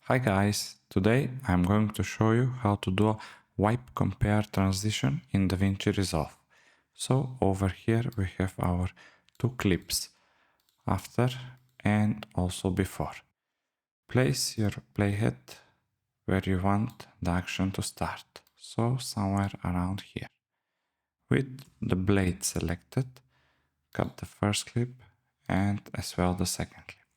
Hi guys, today I'm going to show you how to do a wipe compare transition in DaVinci Resolve. So over here we have our two clips, after and also before. Place your playhead where you want the action to start, so somewhere around here. With the blade selected, cut the first clip and as well the second clip.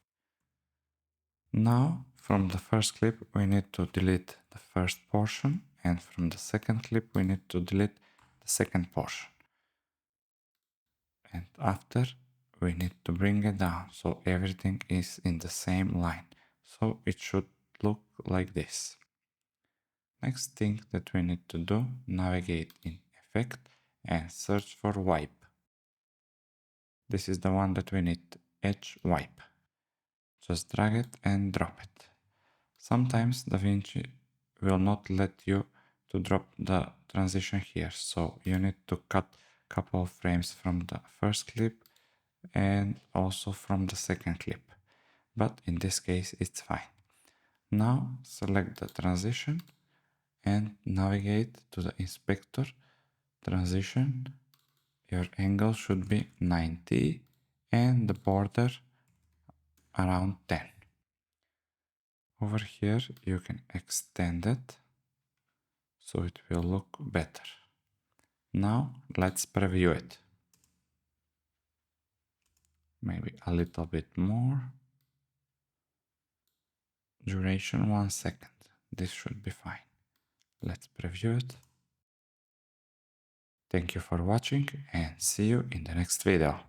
Now, from the first clip, we need to delete the first portion, and from the second clip, we need to delete the second portion. And after, we need to bring it down so everything is in the same line. So it should look like this. Next thing that we need to do, navigate in Effect and search for Wipe. This is the one that we need, Edge Wipe. Just drag it and drop it. Sometimes DaVinci will not let you to drop the transition here, so you need to cut a couple of frames from the first clip and also from the second clip, but in this case it's fine. Now select the transition and navigate to the inspector transition. Your angle should be 90 and the border around 10. Over here you can extend it so it will look better. Now let's preview it. Maybe a little bit more. Duration 1 second. This should be fine. Let's preview it. Thank you for watching and see you in the next video.